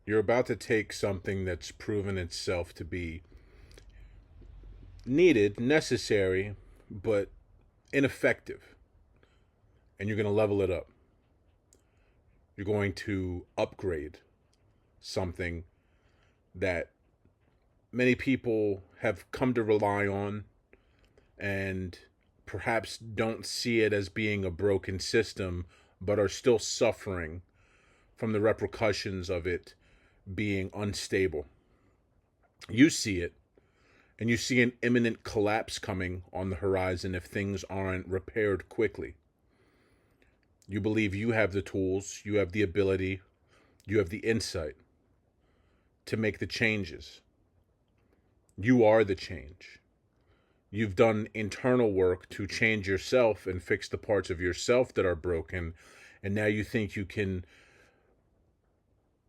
You're about to take something that's proven itself to be needed, necessary, but ineffective, and you're going to level it up. You're going to upgrade something that many people have come to rely on and perhaps don't see it as being a broken system, but are still suffering from the repercussions of it being unstable. You see it, and you see an imminent collapse coming on the horizon if things aren't repaired quickly. You believe you have the tools, you have the ability, you have the insight to make the changes. You are the change. You've done internal work to change yourself and fix the parts of yourself that are broken, and now you think you can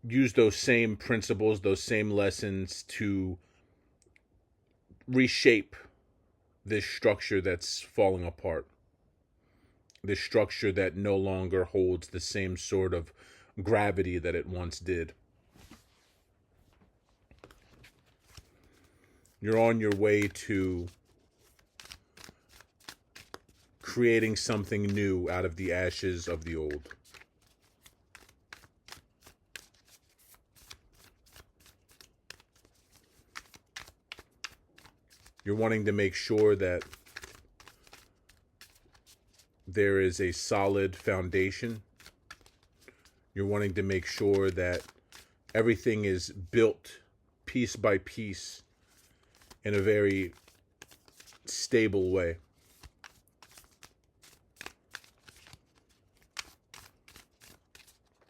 use those same principles, those same lessons to reshape this structure that's falling apart. This structure that no longer holds the same sort of gravity that it once did. You're on your way to creating something new out of the ashes of the old. You're wanting to make sure that there is a solid foundation. You're wanting to make sure that everything is built piece by piece in a very stable way.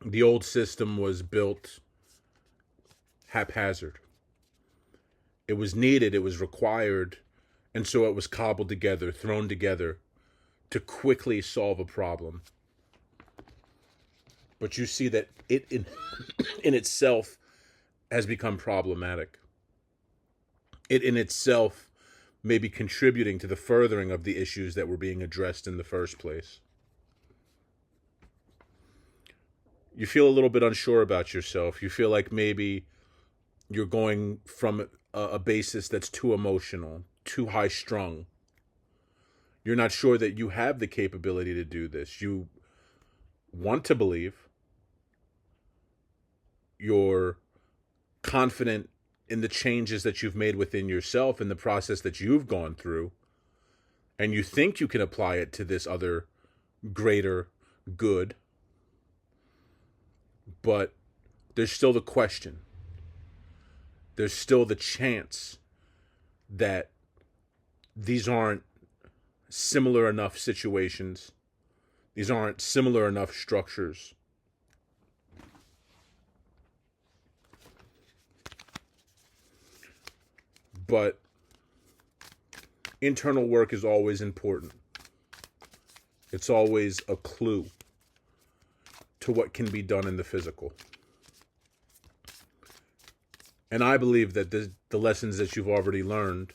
The old system was built haphazard. It was needed, it was required, and so it was cobbled together, thrown together to quickly solve a problem. But you see that it in itself has become problematic. It in itself may be contributing to the furthering of the issues that were being addressed in the first place. You feel a little bit unsure about yourself. You feel like maybe you're going from a basis that's too emotional, too high strung. You're not sure that you have the capability to do this. You want to believe. You're confident in the changes that you've made within yourself and the process that you've gone through. And you think you can apply it to this other greater good. But there's still the question. There's still the chance that these aren't similar enough situations. These aren't similar enough structures. But internal work is always important. It's always a clue to what can be done in the physical. And I believe that the lessons that you've already learned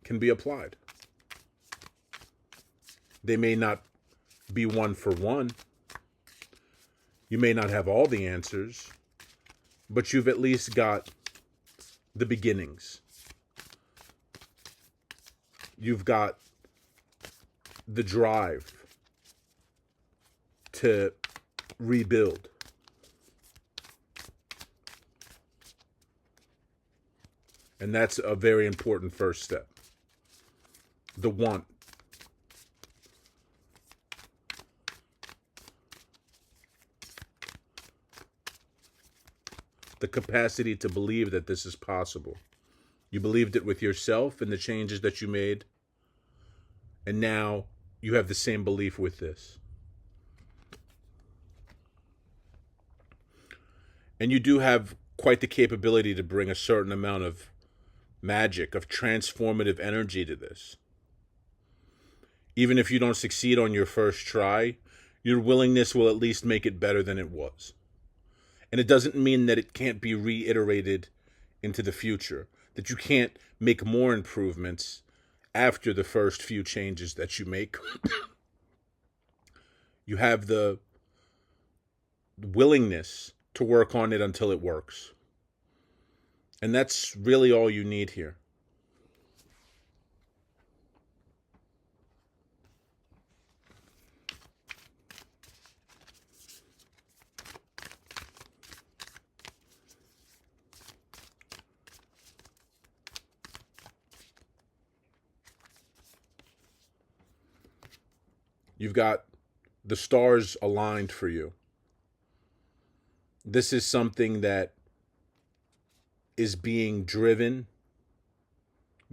can be applied. They may not be one for one. You may not have all the answers, but you've at least got the beginnings. You've got the drive to rebuild. And that's a very important first step. The want. The capacity to believe that this is possible. You believed it with yourself and the changes that you made. And now you have the same belief with this. And you do have quite the capability to bring a certain amount of magic, of transformative energy to this. Even if you don't succeed on your first try, your willingness will at least make it better than it was. And it doesn't mean that it can't be reiterated into the future, that you can't make more improvements after the first few changes that you make. You have the willingness to work on it until it works. And that's really all you need here. You've got the stars aligned for you. This is something that is being driven,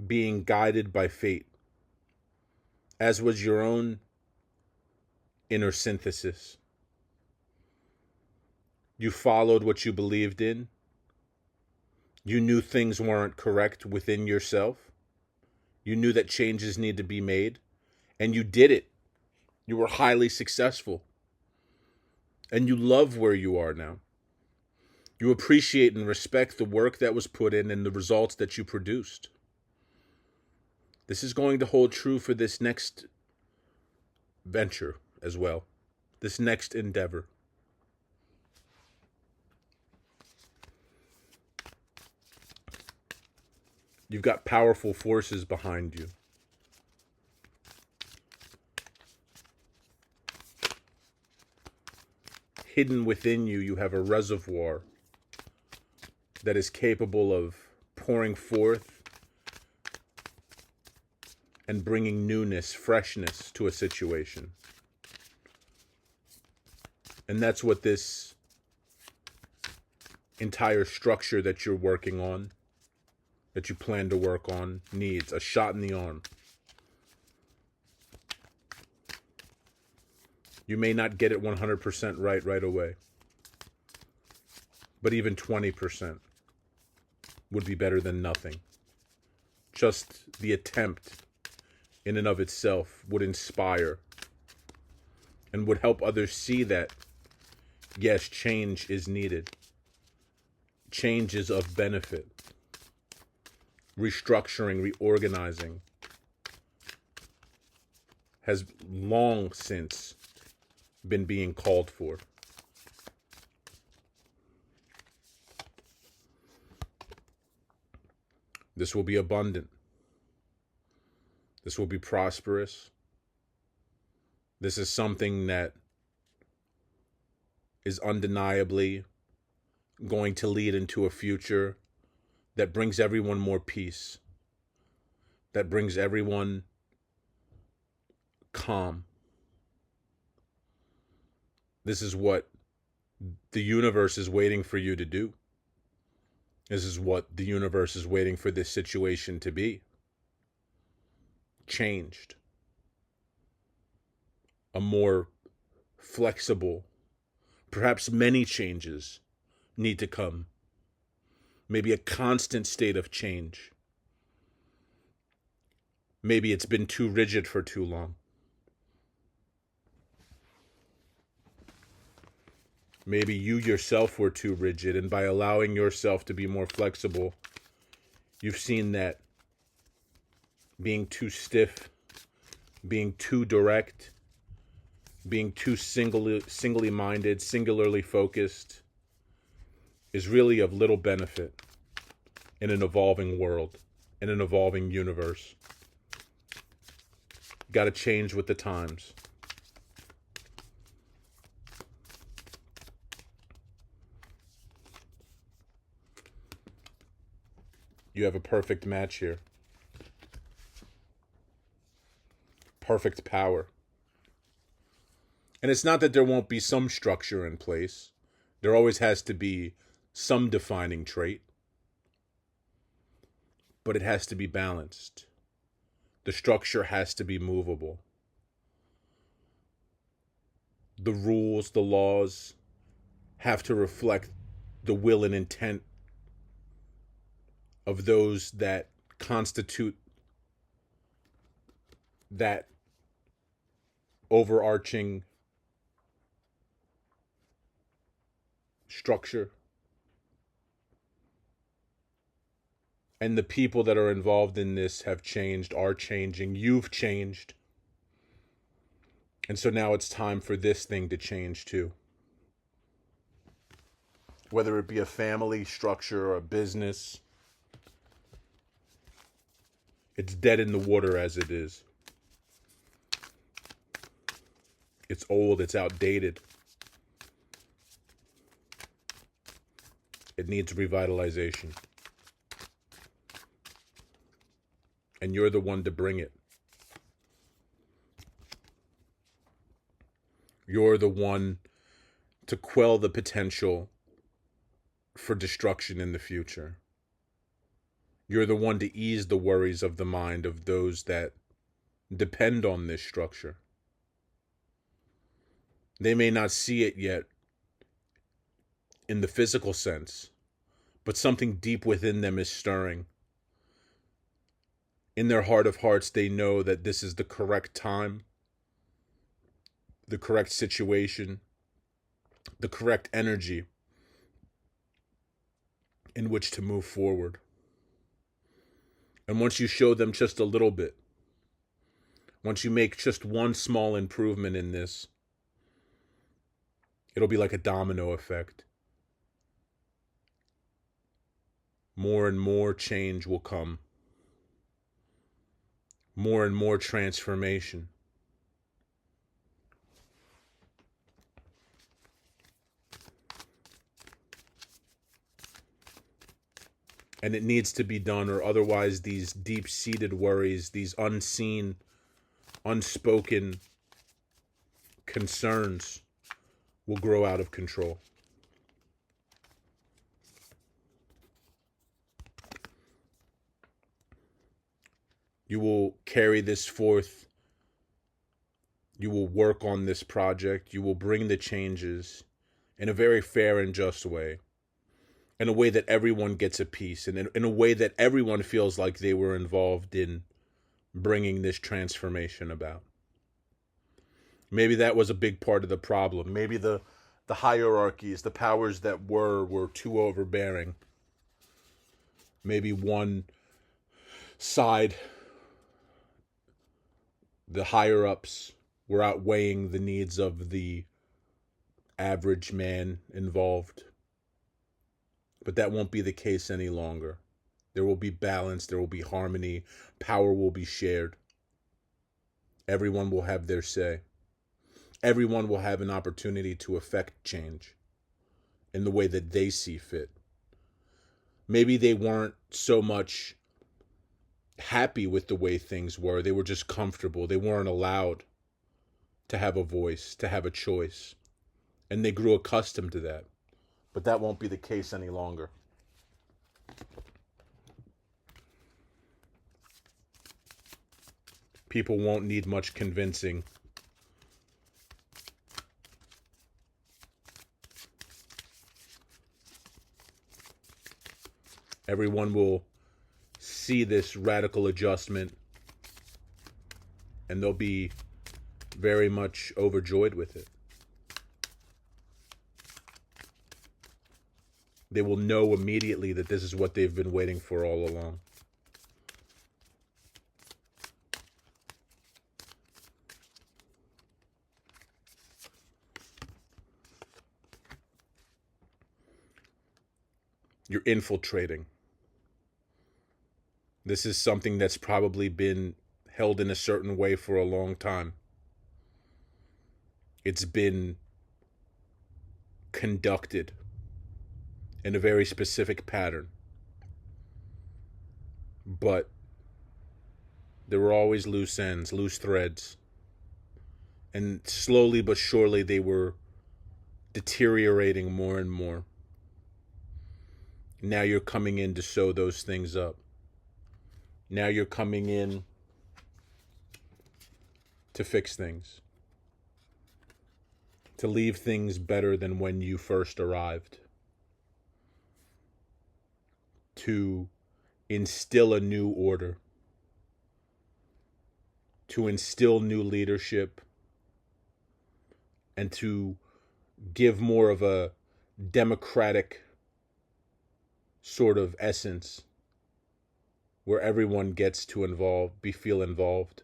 being guided by fate, as was your own inner synthesis. You followed what you believed in. You knew things weren't correct within yourself. You knew that changes need to be made, and you did it. You were highly successful. And you love where you are now. You appreciate and respect the work that was put in and the results that you produced. This is going to hold true for this next venture as well, this next endeavor. You've got powerful forces behind you. Hidden within you, you have a reservoir that is capable of pouring forth and bringing newness, freshness to a situation. And that's what this entire structure that you're working on, that you plan to work on, needs. A shot in the arm. You may not get it 100% right away. But even 20% would be better than nothing. Just the attempt in and of itself would inspire and would help others see that, yes, change is needed. Change is of benefit. Restructuring, reorganizing has long since been being called for. This will be abundant. This will be prosperous. This is something that is undeniably going to lead into a future that brings everyone more peace, that brings everyone calm. This is what the universe is waiting for you to do. This is what the universe is waiting for this situation to be. Changed. A more flexible, perhaps many changes need to come. Maybe a constant state of change. Maybe it's been too rigid for too long. Maybe you yourself were too rigid, and by allowing yourself to be more flexible, you've seen that being too stiff, being too direct, being too singly minded, singularly focused, is really of little benefit in an evolving world, in an evolving universe. Got to change with the times. You have a perfect match here. Perfect power. And it's not that there won't be some structure in place. There always has to be some defining trait. But it has to be balanced. The structure has to be movable. The rules, the laws have to reflect the will and intent of those that constitute that overarching structure. And the people that are involved in this have changed, are changing. You've changed. And so now it's time for this thing to change too. whether it be a family structure or a business. It's dead in the water as it is. It's old, it's outdated. It needs revitalization. And you're the one to bring it. You're the one to quell the potential for destruction in the future. You're the one to ease the worries of the mind of those that depend on this structure. They may not see it yet in the physical sense, but something deep within them is stirring. In their heart of hearts, they know that this is the correct time, the correct situation, the correct energy in which to move forward. And once you show them just a little bit, once you make just one small improvement in this, it'll be like a domino effect. More and more change will come. More and more transformation. And it needs to be done, or otherwise these deep-seated worries, these unseen, unspoken concerns will grow out of control. You will carry this forth. You will work on this project. You will bring the changes in a very fair and just way. In a way that everyone gets a piece, and in a way that everyone feels like they were involved in bringing this transformation about. Maybe that was a big part of the problem. Maybe the hierarchies, the powers that were too overbearing. Maybe one side, the higher-ups, were outweighing the needs of the average man involved. But that won't be the case any longer. There will be balance, there will be harmony, power will be shared. Everyone will have their say. Everyone will have an opportunity to affect change in the way that they see fit. Maybe they weren't so much happy with the way things were. They were just comfortable. They weren't allowed to have a voice, to have a choice. And they grew accustomed to that. But that won't be the case any longer. People won't need much convincing. Everyone will see this radical adjustment and they'll be very much overjoyed with it. They will know immediately that this is what they've been waiting for all along. You're infiltrating. This is something that's probably been held in a certain way for a long time. It's been conducted in a very specific pattern. But there were always loose ends, loose threads. And slowly but surely they were deteriorating more and more. Now you're coming in to sew those things up. Now you're coming in to fix things. To leave things better than when you first arrived. To instill a new order. To instill new leadership. And to give more of a democratic sort of essence where everyone gets to feel involved.